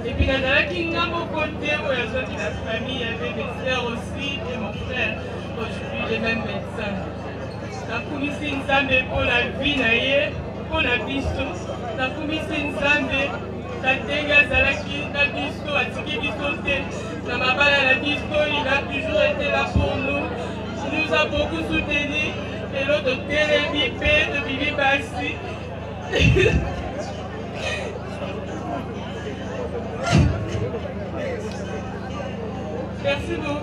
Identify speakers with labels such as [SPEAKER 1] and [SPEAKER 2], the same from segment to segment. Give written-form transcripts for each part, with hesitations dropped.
[SPEAKER 1] Et puis, il y a qui n'a pas côté, où il y a la famille, il y avait mes sœurs aussi, et mon frère, aujourd'hui, les mêmes médecins. La commission Nzambe pour la vie, pour la biso. La commission Nzambe, la dégâts à la biso, à Tiki Biso, la mabala la biso, il a toujours été là pour nous. Il nous a beaucoup soutenus. Et l'autre télé-bipé de Bibi Bassi. Merci beaucoup.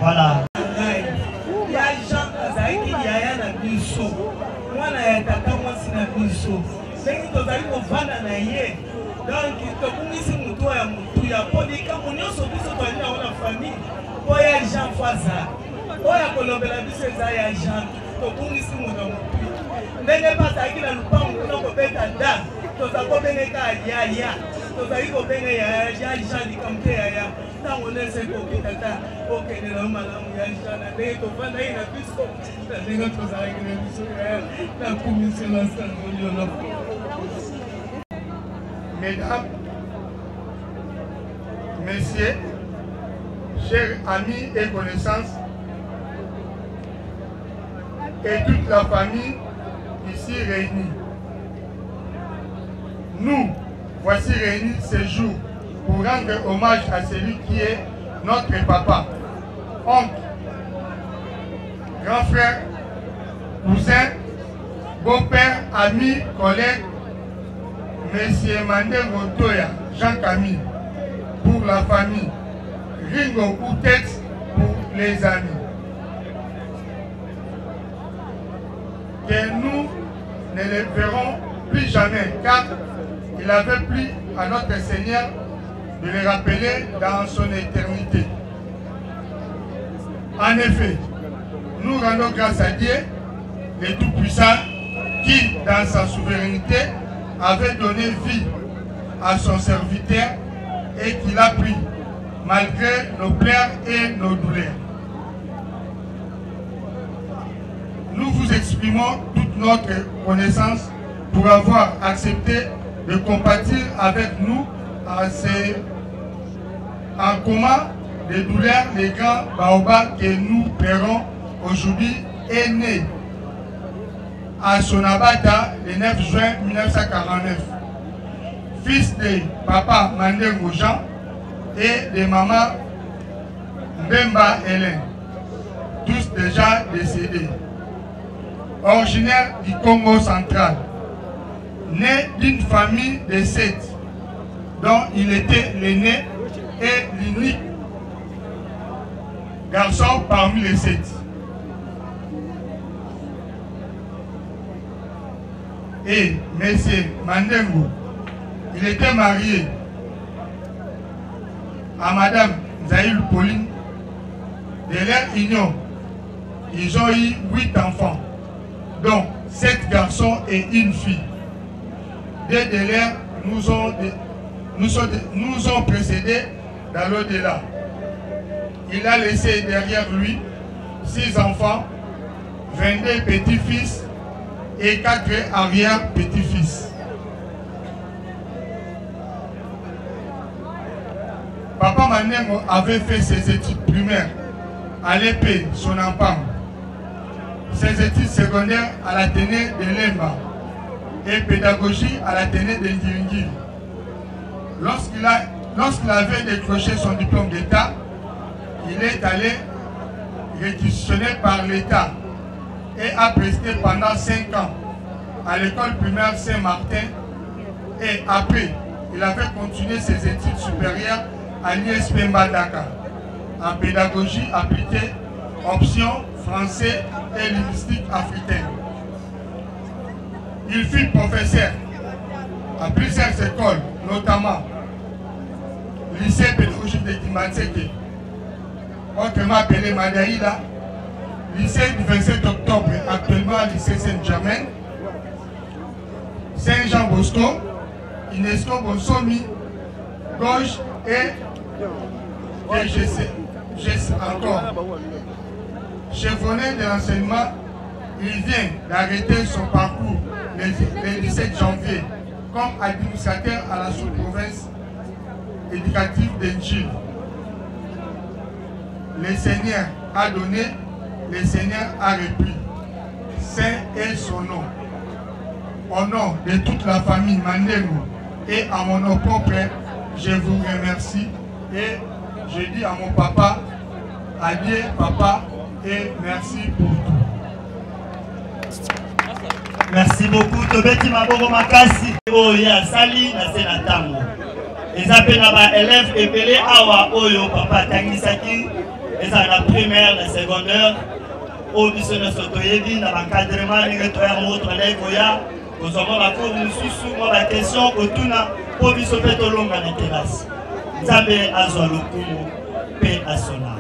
[SPEAKER 2] Voilà. Il y a Jean Kazaïki, il y a un biso. Moi, je suis un biso. C'est que tu as eu un van à naïe. Donc, tu as mis un mouton à mouton. Il y a pas de cas, on y a sorti ce qu'on a famille. Oya Jean Foisa. Oya Colombela biso ya Jean. To bungisi muno mupi. Ndenge pasa akila lupango kuna ko beta da. To sa ko bene ka ya. To sa iko bene ya Jean likamte ya. Na ngone se ko kitata. Okay ne la malamu ya Jean na de to fanda ina biso. Ndenge to sa akila biso ya. Na commission la sango na.
[SPEAKER 3] Mesdames, Messieurs, chers amis et connaissances, et toute la famille ici réunie. Nous voici réunis ce jour pour rendre hommage à celui qui est notre papa, oncle, grand frère, cousin, beau-père, ami, collègue, Monsieur Mandengo Toya, Jean-Camille, pour la famille, Ringo Outex pour les amis. Que nous ne les verrons plus jamais, car il avait plu à notre Seigneur de les rappeler dans son éternité. En effet, nous rendons grâce à Dieu, le Tout-Puissant, qui, dans sa souveraineté, avait donné vie à son serviteur et qu'il a pris, malgré nos pleurs et nos douleurs. Nous vous exprimons toute notre reconnaissance pour avoir accepté de compatir avec nous en commun des douleurs, les grands baobabs que nous pleurons aujourd'hui est né à Sonabata le 9 juin 1949. Fils de papa Mandengo Jean et de maman Mbemba Hélène, tous déjà décédés. Originaire du Congo central, né d'une famille de 7, dont il était l'aîné et l'unique garçon parmi les 7. Et M. Mandengo, il était marié à Madame Zaïl Pauline. De leur union, ils ont eu 8 enfants, dont 7 garçons et une fille. Deux de leurs nous ont précédés dans l'au-delà. Il a laissé derrière lui 6 enfants, 22 petits-fils et 4 arrière-petits-fils. Papa Mandengo avait fait ses études primaires à l'épée, son empang, ses études secondaires à l'Athénée de Lemba et pédagogie à l'Athénée de Ndiringiri. Lorsqu'il avait décroché son diplôme d'État, il est allé réquisitionné par l'État et a presté pendant 5 ans à l'école primaire Saint-Martin, et après, il avait continué ses études supérieures à l'ISP Mbandaka en pédagogie appliquée, option français et linguistique africaine. Il fut professeur à plusieurs écoles, notamment lycée pédagogique de Kimatseke, autrement appelé Madaïla, lycée du 27 octobre, actuellement lycée Saint-Germain, Saint-Jean-Bosco, UNESCO Bonsomi, Gauche et GC encore. Chevronné de l'enseignement, il vient d'arrêter son parcours le 17 janvier comme administrateur à la sous-province éducative d'Enjil. Le Seigneur a donné, le Seigneur a repris. Saint est son nom. Au nom de toute la famille Mandengo et à mon nom propre, je vous remercie et je dis à mon papa, adieu papa et merci pour tout.
[SPEAKER 4] Merci beaucoup. Tobeti Maboro Makasi. Oya Sali na Senatango. Ezape na ba élèves epelé awa oyo papa tangisaki. Eza na primaire, na secondaire. O biso na sotoyebi na encadrement ndenge toya moto na koya. Kozoma ba cours mususu mo ba question otuna po biso pe tolonga na terrasse. Nzambe azwa lokumu paix à son âme.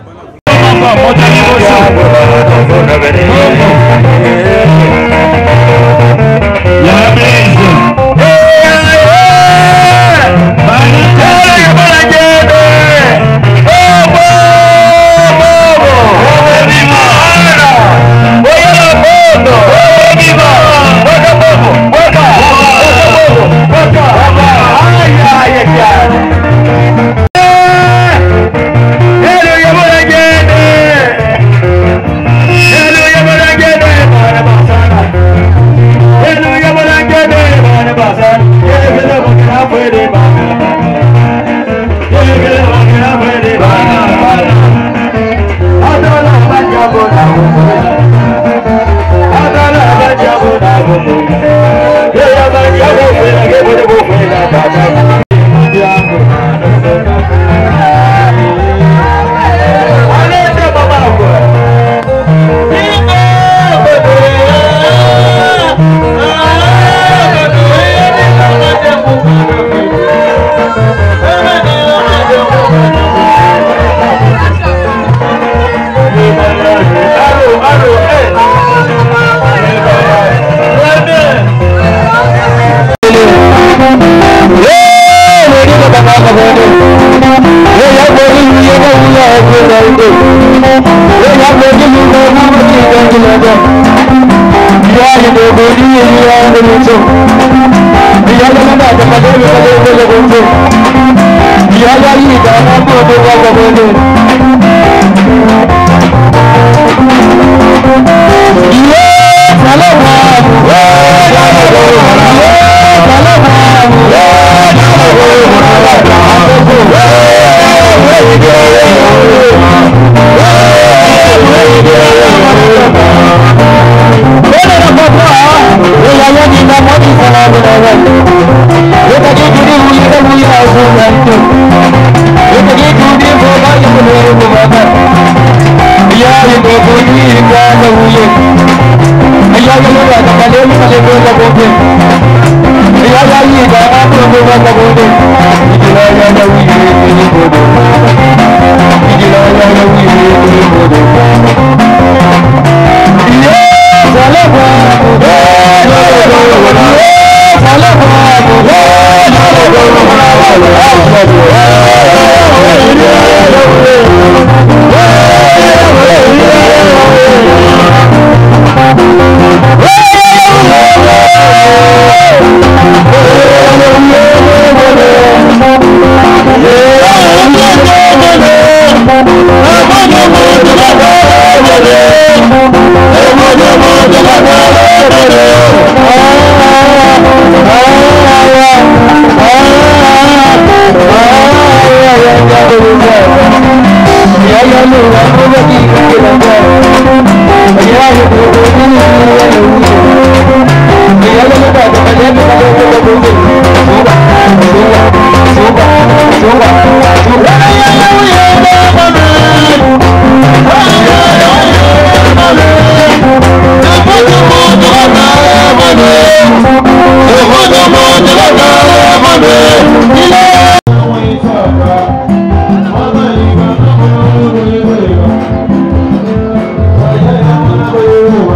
[SPEAKER 5] Oh,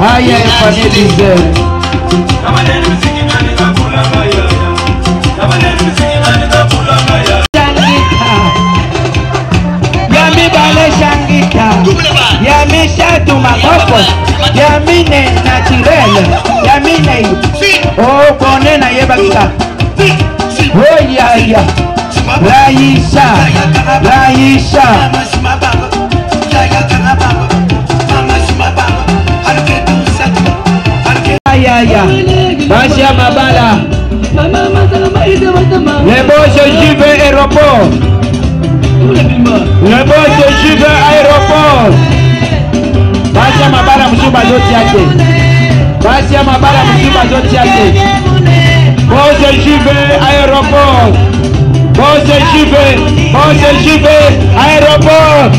[SPEAKER 5] Haya ya família. Yamine naturel. Yamine. Oh, connaît na yebakika. Oh, ya. Raisha. Ya. Basia Mabala. Le boss Juve aéroport. Le boss Juve aéroport. Basia Mabala mshuba zote yake. Basia Mabala mshuba zote yake. Boss Juve aéroport. Boss Juve aéroport.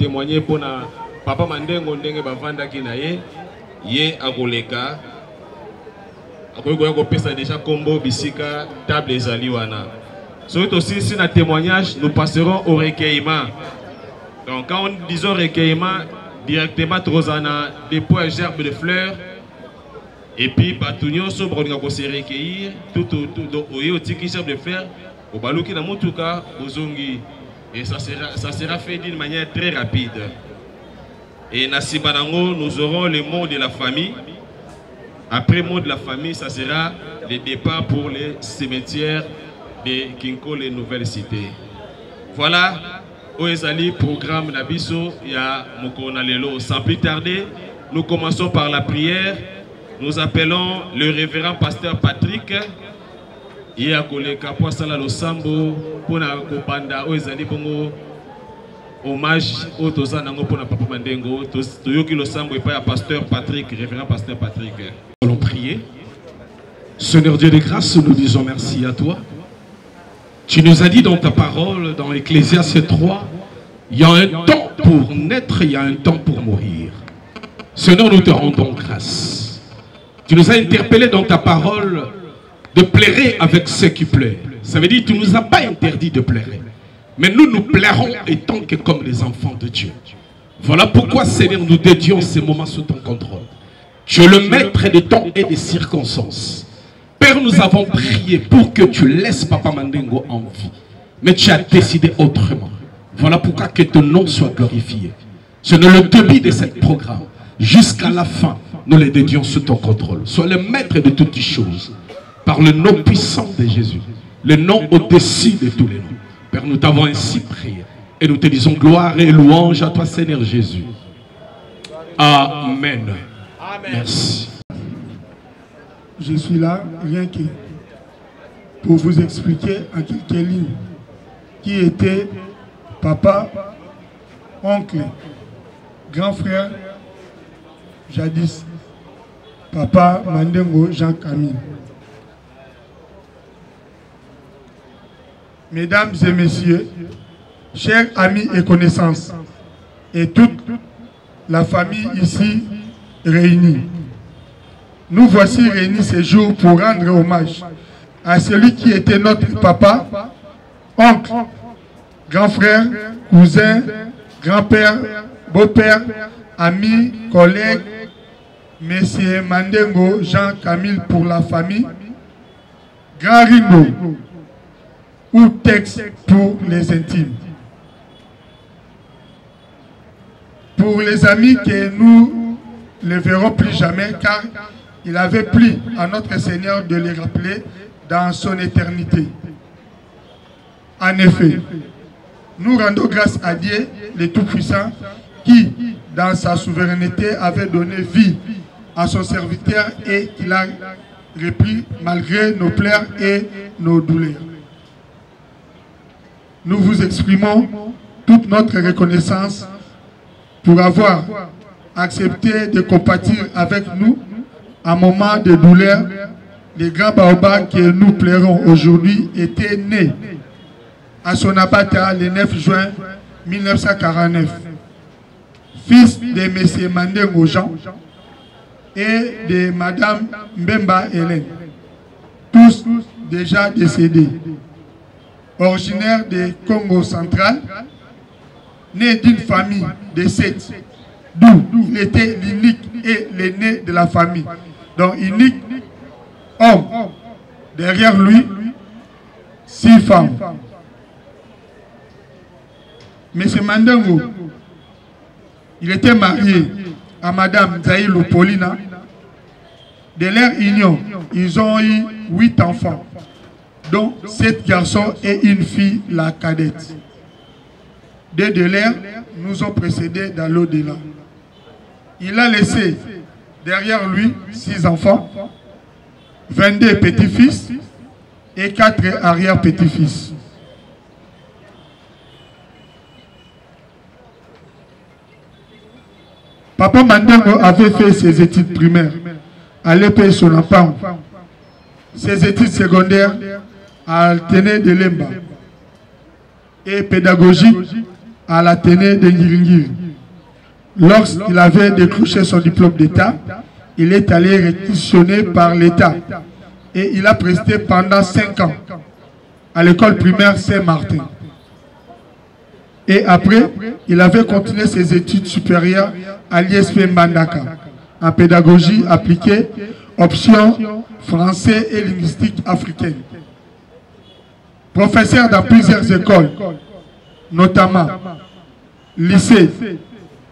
[SPEAKER 6] témoigner pour papa Mandengo ndenge bavanda ki na ye akoleka akoyoka ko pesa déjà combo bisika table ezali wana. Soit aussi si na témoignage nous passerons au recueillement. Donc quand on dit recueillement directement trozana dépôt à gerbe de fleurs et puis batunyo so bronga ko se recueillir tout au tiki gerbe de fleurs au baluki na mutuka bozongi et ça sera fait d'une manière très rapide. Et na Sibanango nous aurons le mot de la famille. Après le mot de la famille, ça sera le départ pour les cimetières de Kinko, les nouvelles cités. Voilà, Oezali, programme Nabiso, il y a Mokona Lelo. Sans plus tarder, nous commençons par la prière. Nous appelons le révérend pasteur Patrick. Il y a Koleka Poisala Losambo, pour la Kopanda, Oezali Bongo. Hommage au Tozanango pour la Papa Mandengo, Toyoki Losambo et pas pasteur Patrick, révérend pasteur Patrick.
[SPEAKER 7] Nous allons prier. Seigneur Dieu de grâce, nous disons merci à toi. Tu nous as dit dans ta parole, dans Ecclésiaste 3, il y a un temps pour naître, il y a un temps pour mourir. Seigneur, nous te rendons grâce. Tu nous as interpellés dans ta parole de plairer avec ceux qui plairent. Ça veut dire que tu ne nous as pas interdit de plairer. Mais nous nous plairons étant que comme les enfants de Dieu. Voilà pourquoi, Seigneur, nous dédions ces moments sous ton contrôle. Tu es le maître des temps et des circonstances. Père, nous avons prié pour que tu laisses Papa Mandengo en vie. Mais tu as décidé autrement. Voilà pourquoi que ton nom soit glorifié. Seigneur, le début de ce programme, jusqu'à la fin, nous les dédions sous ton contrôle. Sois le maître de toutes les choses. Par le nom puissant de Jésus. Le nom au-dessus de tous les noms. Père, nous t'avons ainsi prié. Et nous te disons gloire et louange à toi, Seigneur Jésus. Amen. Amen. Merci.
[SPEAKER 8] Je suis là, rien que pour vous expliquer en quelques lignes qui était papa, oncle, grand frère, jadis, papa Mandengo Jean-Camille. Mesdames et messieurs, chers amis et connaissances, et toute la famille ici réunie, nous voici réunis ce jour pour rendre hommage à celui qui était notre papa, oncle, grand frère, cousin, grand-père, beau-père, ami, collègue, Monsieur Mandengo Jean-Camille pour la famille, grand Ringo, ou texte pour les intimes. Pour les amis que nous ne verrons plus jamais, car il avait plu à notre Seigneur de les rappeler dans son éternité. En effet, nous rendons grâce à Dieu, le Tout-Puissant, qui, dans sa souveraineté, avait donné vie à son serviteur et qu'il a repris malgré nos pleurs et nos douleurs. Nous vous exprimons toute notre reconnaissance pour avoir accepté de compatir avec nous à un moment de douleur. Les grands baobabs que nous pleurons aujourd'hui étaient nés à Sonabata le 9 juin 1949. Fils de M. Mandengo Jean et de Mme Mbemba Hélène, tous déjà décédés. Originaire de Congo central, né d'une famille de 7, d'où il était l'unique et l'aîné de la famille. Donc unique homme, derrière lui, 6 femmes. M. Mandengo, il était marié à Mme Zaïlo Paulina. De leur union, ils ont eu 8 enfants, dont 7 garçons et une fille, la cadette. Deux de l'air nous ont précédés dans l'au-delà. Il a laissé derrière lui 6 enfants, 22 petits-fils et 4 arrière-petits-fils. Papa Mandengo avait fait ses études primaires à l'épée Sonapan, ses études secondaires à Altene de Lemba et pédagogique à l'Athénée de Ngiringiri. Lorsqu'il avait décroché son diplôme d'État, il est allé réquisitionné par l'État et il a presté pendant 5 ans à l'école primaire Saint-Martin. Et après, il avait continué ses études supérieures à l'ISP Mbandaka en pédagogie appliquée, option français et linguistique africaine. Professeur dans plusieurs écoles, notamment lycée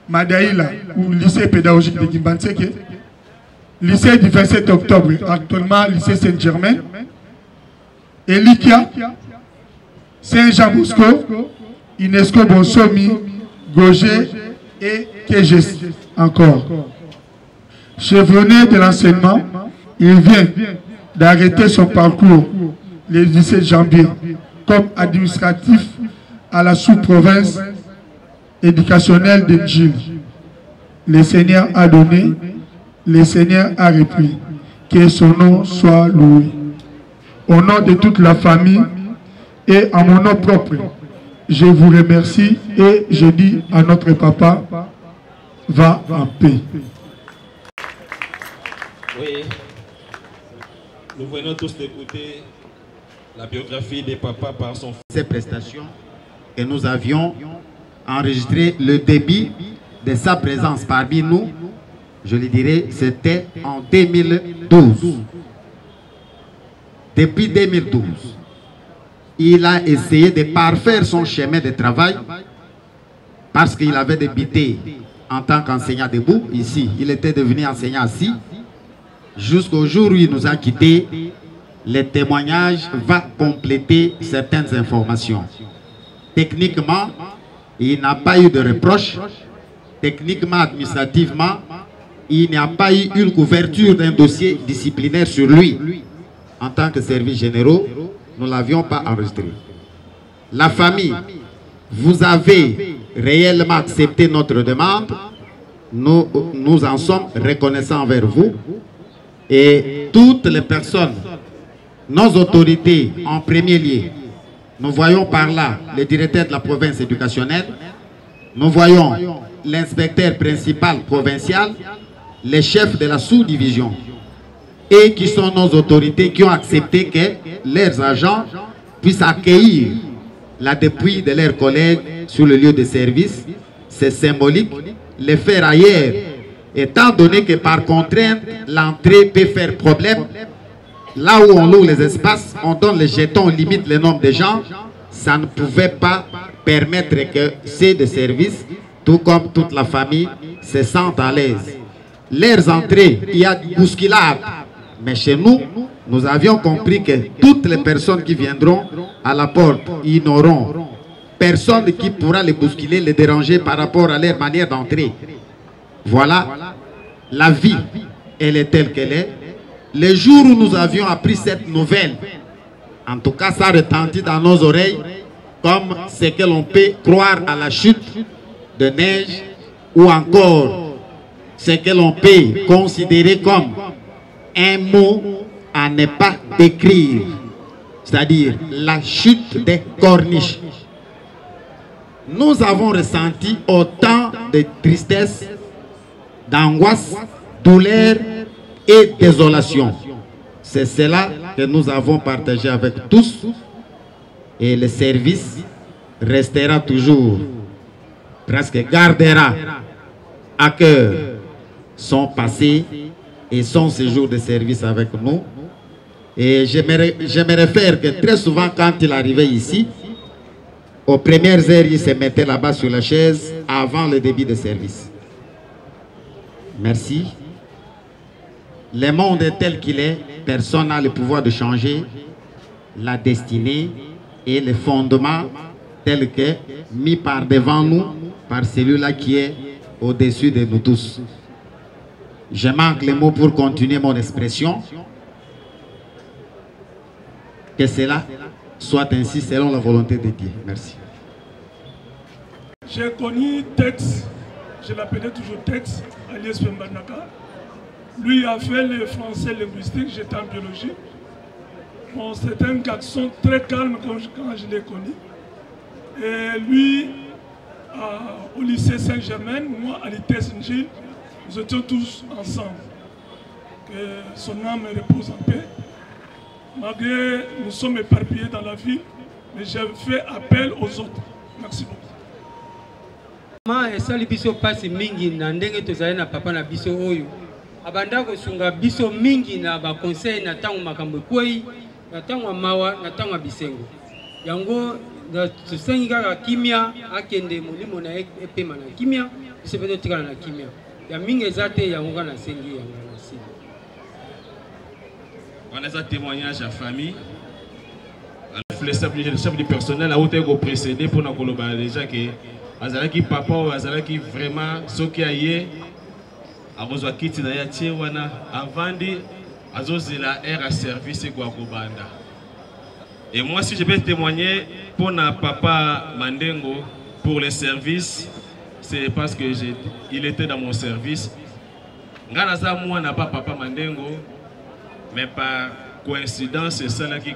[SPEAKER 8] Madaïla ou lycée pédagogique de Gimbanseke, lycée du 27 octobre, actuellement lycée Saint-Germain, et l'IKIA, Saint-Jean-Bosco, UNESCO Bonsomi, Gauger et Kéges encore. Chevronné de l'enseignement, il vient d'arrêter son parcours le 17 janvier comme administratif à la sous-province éducationnelle de Djil. Le Seigneur a donné, le Seigneur a repris. Que son nom soit loué. Au nom de toute la famille et en mon nom propre, je vous remercie et je dis à notre papa, va en paix.
[SPEAKER 6] Oui, nous venons tous d'écouter la biographie des papas par son fils.
[SPEAKER 9] Ces prestations que nous avions enregistré le début de sa présence parmi nous, je le dirais, c'était en 2012. Depuis 2012, il a essayé de parfaire son chemin de travail parce qu'il avait débuté en tant qu'enseignant debout ici. Il était devenu enseignant assis. Jusqu'au jour où il nous a quittés, le témoignage va compléter certaines informations. Techniquement, il n'a pas eu de reproche. Techniquement, administrativement, il n'y a pas eu une couverture d'un dossier disciplinaire sur lui. En tant que services généraux, nous ne l'avions pas enregistré. La famille, vous avez réellement accepté notre demande. Nous en sommes reconnaissants envers vous. Et toutes les personnes, nos autorités en premier lieu, nous voyons par là le directeur de la province éducationnelle, nous voyons l'inspecteur principal provincial, les chefs de la sous-division, et qui sont nos autorités qui ont accepté que leurs agents puissent accueillir la dépouille de leurs collègues sur le lieu de service. C'est symbolique. Les faire ailleurs, étant donné que par contrainte, l'entrée peut faire problème. Là où on loue les espaces, on donne les jetons, on limite le nombre de gens. Ça ne pouvait pas permettre que ces de services, tout comme toute la famille, se sentent à l'aise. Leurs entrées, il y a des bousculades. Mais chez nous, nous avions compris que toutes les personnes qui viendront à la porte, ils n'auront personne qui pourra les bousculer, les déranger par rapport à leur manière d'entrer. Voilà, la vie, elle est telle qu'elle est. Le jour où nous avions appris cette nouvelle, en tout cas ça retentit dans nos oreilles, comme ce que l'on peut croire à la chute de neige, ou encore ce que l'on peut considérer comme un mot à ne pas décrire, c'est-à-dire la chute des corniches. Nous avons ressenti autant de tristesse, d'angoisse, douleur et désolation. C'est cela que nous avons partagé avec tous, et le service restera toujours, presque gardera à cœur son passé et son séjour de service avec nous. Et j'aimerais faire que très souvent quand il arrivait ici, aux premières heures, il se mettait là-bas sur la chaise avant le début de service. Merci. Le monde est tel qu'il est, personne n'a le pouvoir de changer la destinée et les fondements tels que mis par devant nous par celui-là qui est au-dessus de nous tous. Je manque les mots pour continuer mon expression. Que cela soit ainsi selon la volonté de Dieu. Merci.
[SPEAKER 10] J'ai connu Tex, je l'appelais toujours Tex, alias Mbandaka. Lui a fait le français linguistique, j'étais en biologie. Bon, c'est un garçon très calme quand je l'ai connu. Et lui au lycée Saint-Germain, moi à l'ITES Ngil, nous étions tous ensemble. Que son âme repose en paix. Malgré nous sommes éparpillés dans la ville, mais j'ai fait appel aux autres. Merci beaucoup.
[SPEAKER 11] Ma esali biso pasi mingi na ndenge tozali na papa na biso oyo abanda kosunga biso mingi na ba conseil na tango makambo kwei na tango mawa na tango bisengo yango na tusengi kaka kimia akende molimo na epema na kimia bisepeto tikala na kimia ya mingi ezate yango na sengi yango na sidi.
[SPEAKER 6] On a un témoignage à famille. Le chef du personnel a été précédé pour nous collaborer déjà que azalaki papa ou azalaki vraiment ce qui a yé abozwa kiti na ya tie wana avandi azozela air à service kwa kobanda. Et moi si je peux témoigner pour na papa Mandengo pour les services, c'est parce que il était dans mon service. Ngana za moi na pas papa Mandengo, mais par coïncidence c'est ça là qui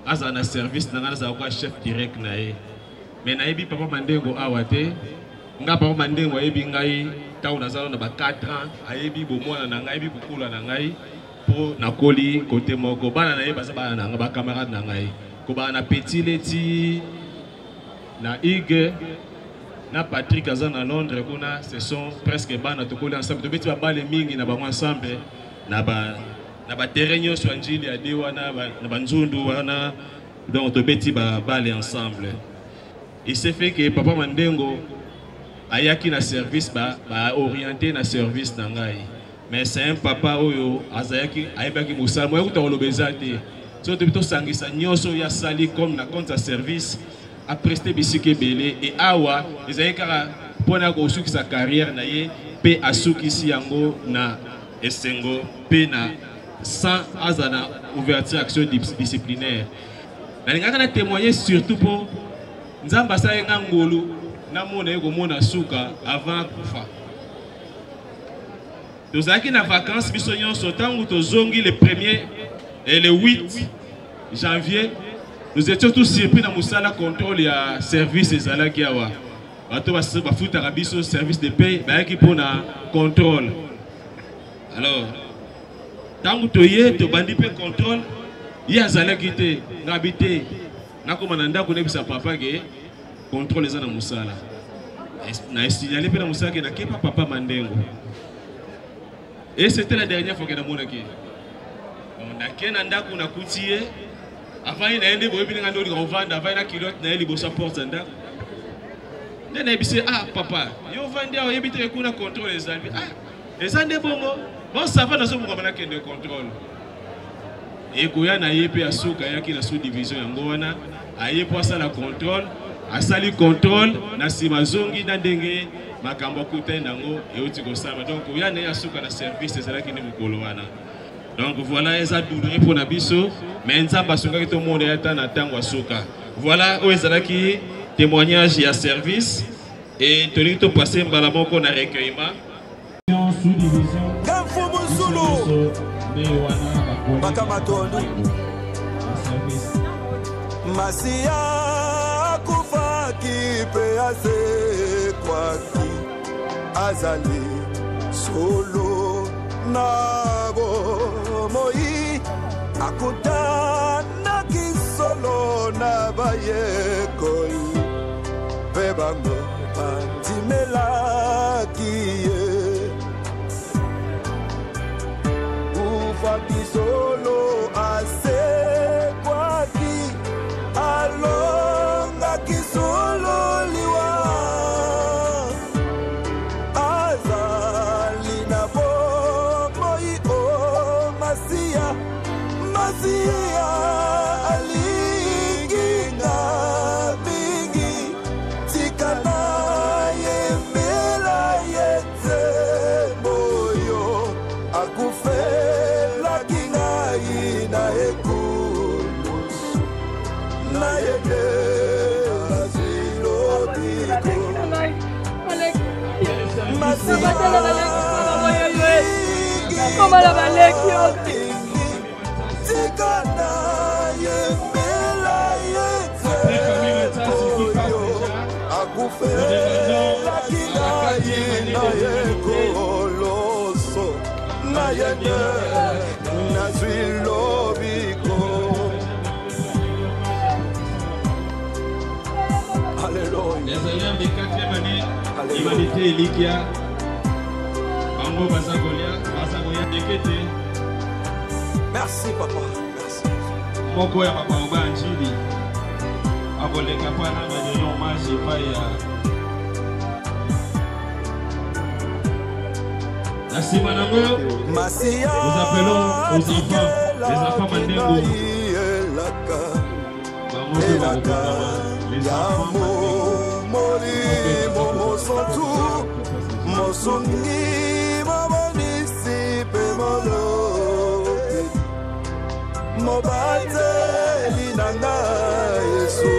[SPEAKER 6] azana service na ngana za kwa chef direct na ye. Mais naïbi papa Mandengo awate nga papa Mandengo ayebi ngai taou nazalo na ba 4 ans ayebi bomona na ngai bi kukula na ngai po nakoli côté moko bana na ye baza bana na ba camarade na ngai ko bana petit leti na Ige na Patrick azana na Londres kuna ce sont presque bana tokoli ensemble to beti ba bale mingi na ba ensemble na ba terrain sur Njili ya dewa na ba nzundu wana donc to beti ba bale ensemble. Il s'est fait que papa Mandengo ayaki na service ba orienté na service na ngai. Mais c'est un papa oyo azayaki ayebaki musala moyo kutalobeza te. So to sangisa nyoso ya sali comme na compte service a presté bisike belé et awa ezayaka pona ko suki sa carrière na ye pe asuki si yango na esengo pe na sans azana ouverture action disciplinaire. Na ngaka na témoigner surtout pour Nzamba sa yenga ngolu na mona yeko mona suka avant kufa. Tozaki na vacances biso nyonso tango tozongi le 1er et le 8 janvier nous étions tous surpris na musala contrôle ya service ezalaki awa. Bato ba futa biso service de paie ba yaki pona contrôle. Alors tango toye to bandi pe contrôle ya zalaki te ngabité. Nakoma nanda konebisa papa ke contrôle za na musala. Na signalé pe na musala ke na kepa papa Mandengo. Et c'était la dernière fois que na mona ke. On a ken nanda ko na kutie avant ina ende boyebi nga ndo ko vanda avant na kilote na eli bosa porte nda. Nene bise papa, yo vandi awo yebi te ko na contrôle les albi. Ezande bongo. Bon ça va na so mo bana ke de contrôle. Et koya na yepe asuka yaki na sous-division yango wana ayepo asala contrôle asali contrôle na simazongi na ndenge makambo kutenda ngo euti kosama donc koya na asuka na service ezalaki ni mukolo wana. Donc voilà eza douloureux pour na biso mais nzamba sunga ki to monde yata na tango asuka. Voilà o ezalaki témoignage ya service et toni to passer mbala moko na recueillement sous-division
[SPEAKER 12] Makamatondo Masia kufaki pe ase kwaki azali solo nabo moi akutana kisolo na baye koi bebango pantimela kiye Faki solo ase kwaki alonga kisolo liwa azali na bomoi o masia alingi na bingi tikana yemela yete moyo akufe na ekunus na yede asilo biko masia koma la baleki tikana yemela yete akufela kingai na yekoloso na yende na zwilobiko. Alléluia.
[SPEAKER 6] Les alliés de 4e année, l'humanité est Ligia. Bango Basagolia, Basagolia Dekete.
[SPEAKER 12] Merci papa, merci.
[SPEAKER 6] Moko ya papa Oba Anjili. Aboleka pana na nyo maji paya. La Simanango, nous appelons aux enfants, les enfants Mandengo. Bango Bakokama, les enfants
[SPEAKER 12] Mobateli nanga Yesu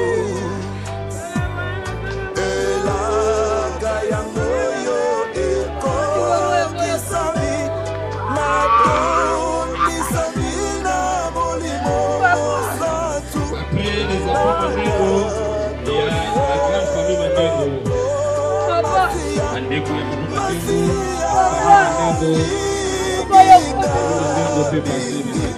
[SPEAKER 12] elanga yango yo ekokisami natondisami na molimo mosatu.
[SPEAKER 6] Après les enfants Mandengo, il y a la grande famille Mandengo. Mandengo et Mandengo fait passer les années.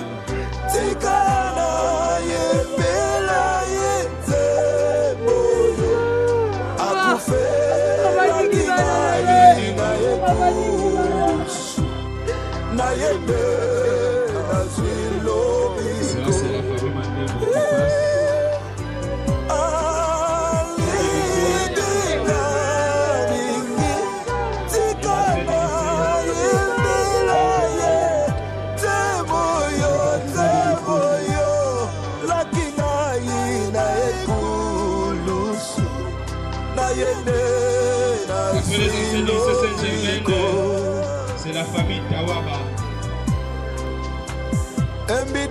[SPEAKER 6] C'est la famille Mandengo qui passe. Après les anciens lycées Saint-Germain, c'est la famille Tawaba. Après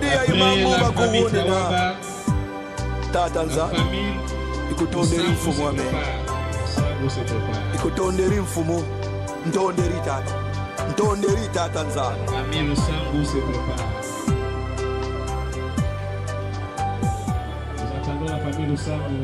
[SPEAKER 6] la famille Tawaba, la famille
[SPEAKER 12] ikutonderi mfumo wame ikutonderi mfumo ntonderi tata nzana.
[SPEAKER 6] Famille Lusambu se prépare. Nous attendons la famille Lusambu.